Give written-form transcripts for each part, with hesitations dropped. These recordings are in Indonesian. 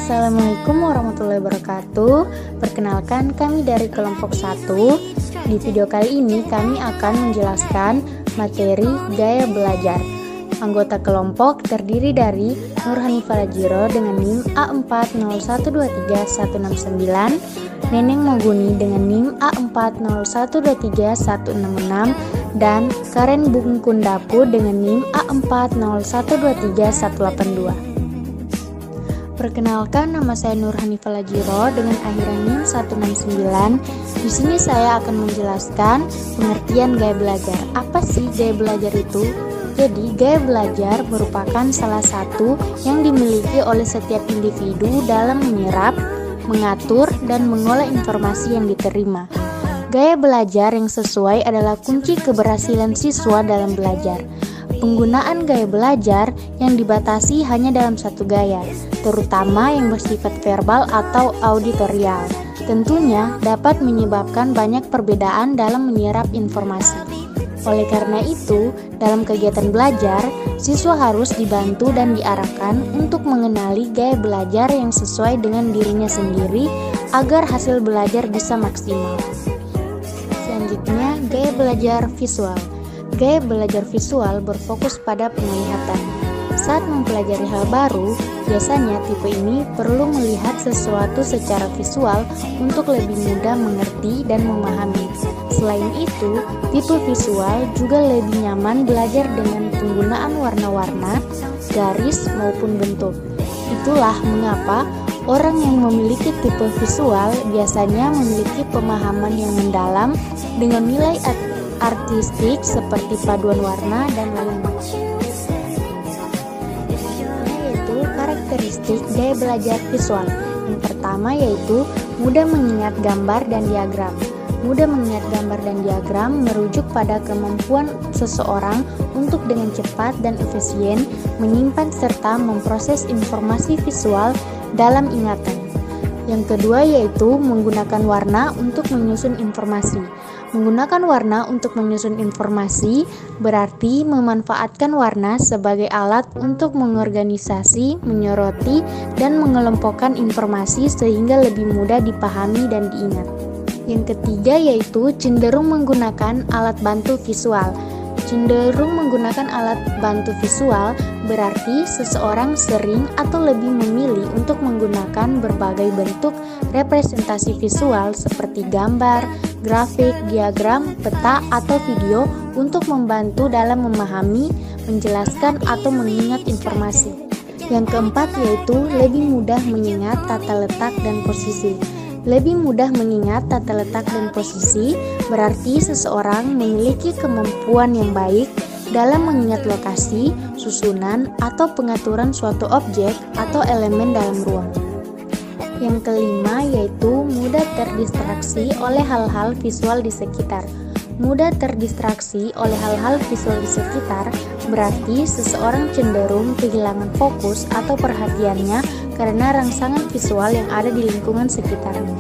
Assalamualaikum warahmatullahi wabarakatuh. Perkenalkan, kami dari kelompok 1. Di video kali ini kami akan menjelaskan materi gaya belajar. Anggota kelompok terdiri dari Nur Hanifah Lajiro dengan NIM A40123169, Neneng Moguni dengan NIM A40123166, dan Karen Bungkundapu dengan NIM A40123182. Perkenalkan, nama saya Nur Hanifah Lajiro dengan akhiran NIM 169. Di sini saya akan menjelaskan pengertian gaya belajar. Apa sih gaya belajar itu? Jadi, gaya belajar merupakan salah satu yang dimiliki oleh setiap individu dalam menyerap, mengatur, dan mengolah informasi yang diterima. Gaya belajar yang sesuai adalah kunci keberhasilan siswa dalam belajar. Penggunaan gaya belajar yang dibatasi hanya dalam satu gaya, terutama yang bersifat verbal atau auditorial. Tentunya dapat menyebabkan banyak perbedaan dalam menyerap informasi. Oleh karena itu, dalam kegiatan belajar, siswa harus dibantu dan diarahkan untuk mengenali gaya belajar yang sesuai dengan dirinya sendiri agar hasil belajar bisa maksimal. Selanjutnya, gaya belajar visual. Gaya belajar visual berfokus pada penglihatan. Saat mempelajari hal baru, biasanya tipe ini perlu melihat sesuatu secara visual untuk lebih mudah mengerti dan memahami. Selain itu, tipe visual juga lebih nyaman belajar dengan penggunaan warna-warna, garis maupun bentuk. Itulah mengapa orang yang memiliki tipe visual biasanya memiliki pemahaman yang mendalam dengan nilai artistik seperti paduan warna dan lainnya. Yaitu karakteristik gaya belajar visual. Yang pertama yaitu mudah mengingat gambar dan diagram. Mudah mengingat gambar dan diagram merujuk pada kemampuan seseorang untuk dengan cepat dan efisien menyimpan serta memproses informasi visual dalam ingatan. Yang kedua yaitu menggunakan warna untuk menyusun informasi. Menggunakan warna untuk menyusun informasi berarti memanfaatkan warna sebagai alat untuk mengorganisasi, menyoroti, dan mengelompokkan informasi sehingga lebih mudah dipahami dan diingat. Yang ketiga yaitu cenderung menggunakan alat bantu visual. Cenderung menggunakan alat bantu visual berarti seseorang sering atau lebih memilih untuk menggunakan berbagai bentuk representasi visual seperti gambar, grafik, diagram, peta, atau video untuk membantu dalam memahami, menjelaskan, atau mengingat informasi. Yang keempat yaitu lebih mudah mengingat tata letak dan posisi. Lebih mudah mengingat tata letak dan posisi berarti seseorang memiliki kemampuan yang baik dalam mengingat lokasi, susunan, atau pengaturan suatu objek atau elemen dalam ruang. Yang kelima yaitu mudah terdistraksi oleh hal-hal visual di sekitar. Mudah terdistraksi oleh hal-hal visual di sekitar berarti seseorang cenderung kehilangan fokus atau perhatiannya karena rangsangan visual yang ada di lingkungan sekitarnya.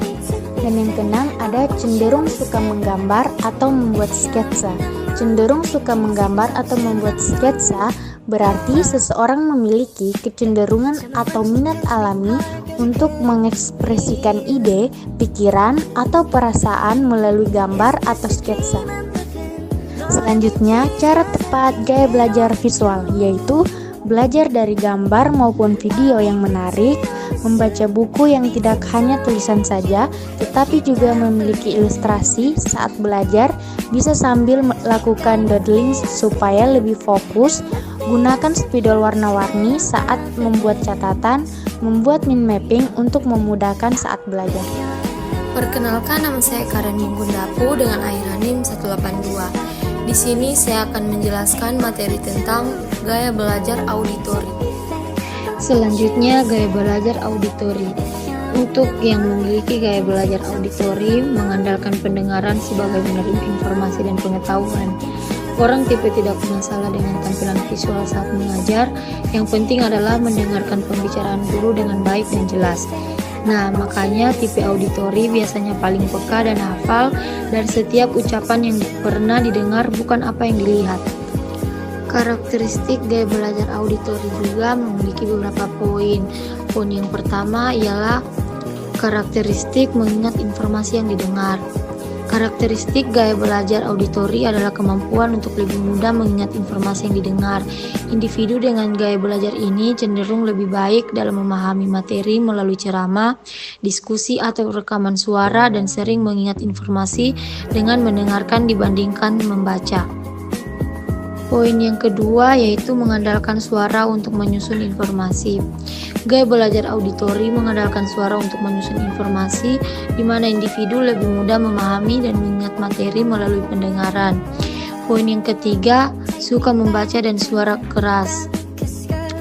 Dan yang keenam ada cenderung suka menggambar atau membuat sketsa. Cenderung suka menggambar atau membuat sketsa berarti seseorang memiliki kecenderungan atau minat alami untuk mengekspresikan ide, pikiran, atau perasaan melalui gambar atau sketsa. Selanjutnya, cara tepat gaya belajar visual yaitu belajar dari gambar maupun video yang menarik, membaca buku yang tidak hanya tulisan saja, tetapi juga memiliki ilustrasi saat belajar, bisa sambil melakukan doodling supaya lebih fokus, gunakan spidol warna-warni saat membuat catatan, membuat mind mapping untuk memudahkan saat belajar. Perkenalkan, nama saya Karen Bungkundapu dengan akhiran NIM 182. Di sini saya akan menjelaskan materi tentang gaya belajar auditori. Selanjutnya, gaya belajar auditori. Untuk yang memiliki gaya belajar auditori, mengandalkan pendengaran sebagai penerima informasi dan pengetahuan. Orang tipe tidak bermasalah dengan tampilan visual saat mengajar, yang penting adalah mendengarkan pembicaraan guru dengan baik dan jelas. Nah, makanya tipe auditori biasanya paling peka dan hafal dari setiap ucapan yang pernah didengar, bukan apa yang dilihat. Karakteristik gaya belajar auditori juga memiliki beberapa poin. Poin yang pertama ialah karakteristik mengingat informasi yang didengar. Karakteristik gaya belajar auditori adalah kemampuan untuk lebih mudah mengingat informasi yang didengar. Individu dengan gaya belajar ini cenderung lebih baik dalam memahami materi melalui ceramah, diskusi atau rekaman suara dan sering mengingat informasi dengan mendengarkan dibandingkan membaca. Poin yang kedua yaitu mengandalkan suara untuk menyusun informasi. Gaya belajar auditori mengandalkan suara untuk menyusun informasi, di mana individu lebih mudah memahami dan mengingat materi melalui pendengaran. Poin yang ketiga, suka membaca dan suara keras.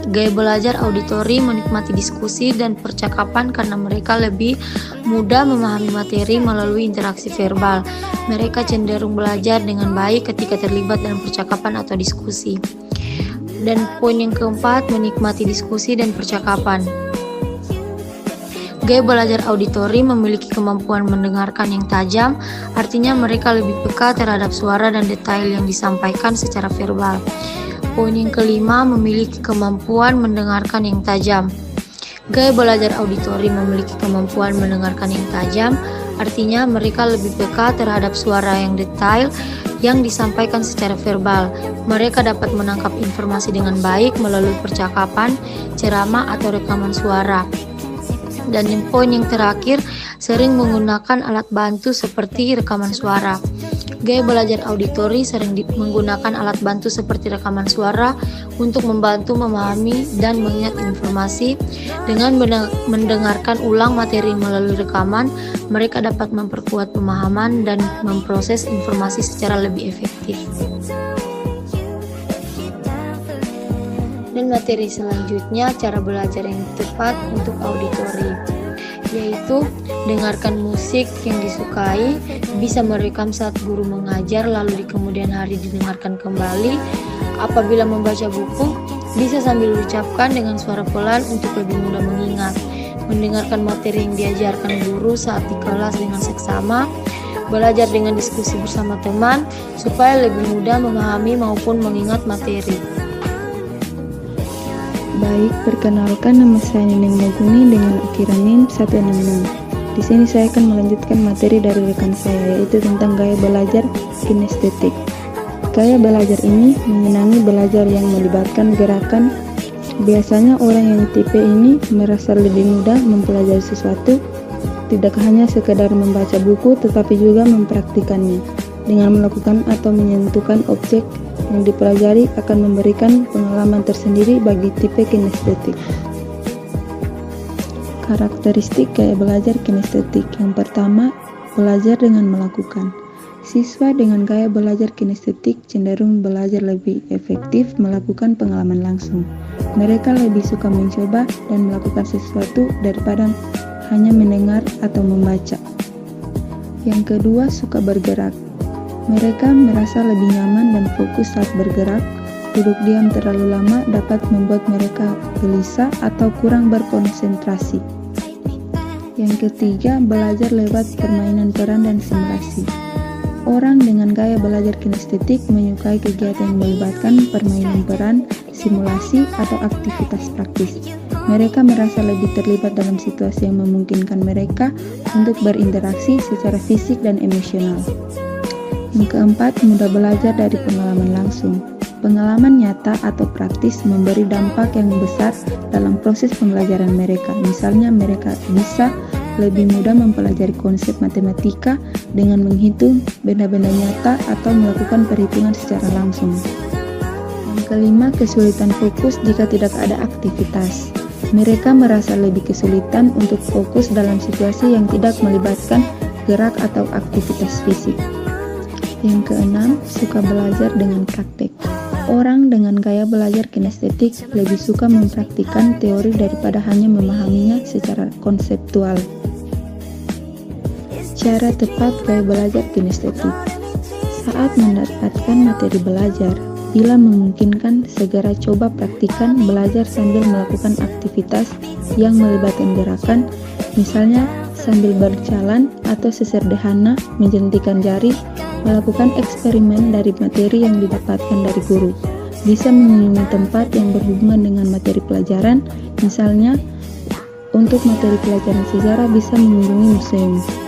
Gaya belajar auditori menikmati diskusi dan percakapan karena mereka lebih mudah memahami materi melalui interaksi verbal. Mereka cenderung belajar dengan baik ketika terlibat dalam percakapan atau diskusi. Dan poin yang keempat, menikmati diskusi dan percakapan. Gaya belajar auditori memiliki kemampuan mendengarkan yang tajam, artinya mereka lebih peka terhadap suara dan detail yang disampaikan secara verbal. Poin yang kelima, memiliki kemampuan mendengarkan yang tajam. Gaya belajar auditori memiliki kemampuan mendengarkan yang tajam, artinya mereka lebih peka terhadap suara yang detail yang disampaikan secara verbal. Mereka dapat menangkap informasi dengan baik melalui percakapan, ceramah, atau rekaman suara. Dan yang poin yang terakhir, sering menggunakan alat bantu seperti rekaman suara. Gaya belajar auditori sering menggunakan alat bantu seperti rekaman suara untuk membantu memahami dan mengingat informasi. Dengan mendengarkan ulang materi melalui rekaman, mereka dapat memperkuat pemahaman dan memproses informasi secara lebih efektif. Dan materi selanjutnya, cara belajar yang tepat untuk auditori, yaitu dengarkan musik yang disukai, bisa merekam saat guru mengajar lalu di kemudian hari didengarkan kembali. Apabila membaca buku, bisa sambil ucapkan dengan suara pelan untuk lebih mudah mengingat. Mendengarkan materi yang diajarkan guru saat di kelas dengan seksama, belajar dengan diskusi bersama teman supaya lebih mudah memahami maupun mengingat materi. Baik, perkenalkan, nama saya Neneng Moguni dengan akhiran NIM 166. Di sini saya akan melanjutkan materi dari rekan saya, yaitu tentang gaya belajar kinestetik. Gaya belajar ini menyenangi belajar yang melibatkan gerakan. Biasanya orang yang tipe ini merasa lebih mudah mempelajari sesuatu, tidak hanya sekedar membaca buku tetapi juga mempraktikannya. Dengan melakukan atau menyentuhkan objek yang dipelajari akan memberikan pengalaman tersendiri bagi tipe kinestetik. Karakteristik gaya belajar kinestetik. Yang pertama, belajar dengan melakukan. Siswa dengan gaya belajar kinestetik cenderung belajar lebih efektif melakukan pengalaman langsung. Mereka lebih suka mencoba dan melakukan sesuatu daripada hanya mendengar atau membaca. Yang kedua, suka bergerak. Mereka merasa lebih nyaman dan fokus saat bergerak. Duduk diam terlalu lama dapat membuat mereka gelisah atau kurang berkonsentrasi. Yang ketiga, belajar lewat permainan peran dan simulasi. Orang dengan gaya belajar kinestetik menyukai kegiatan yang melibatkan permainan peran, simulasi, atau aktivitas praktis. Mereka merasa lebih terlibat dalam situasi yang memungkinkan mereka untuk berinteraksi secara fisik dan emosional. Yang keempat, mudah belajar dari pengalaman langsung. Pengalaman nyata atau praktis memberi dampak yang besar dalam proses pembelajaran mereka. Misalnya, mereka bisa lebih mudah mempelajari konsep matematika dengan menghitung benda-benda nyata atau melakukan perhitungan secara langsung. Yang kelima, kesulitan fokus jika tidak ada aktivitas. Mereka merasa lebih kesulitan untuk fokus dalam situasi yang tidak melibatkan gerak atau aktivitas fisik. Yang keenam, suka belajar dengan praktek. Orang dengan gaya belajar kinestetik lebih suka mempraktikkan teori daripada hanya memahaminya secara konseptual. Cara tepat gaya belajar kinestetik. Saat mendapatkan materi belajar, bila memungkinkan, segera coba praktikkan belajar sambil melakukan aktivitas yang melibatkan gerakan, misalnya sambil berjalan atau sesederhana menjentikan jari, melakukan eksperimen dari materi yang didapatkan dari guru. bisa mengunjungi tempat yang berhubungan dengan materi pelajaran. Misalnya, untuk materi pelajaran sejarah bisa mengunjungi museum.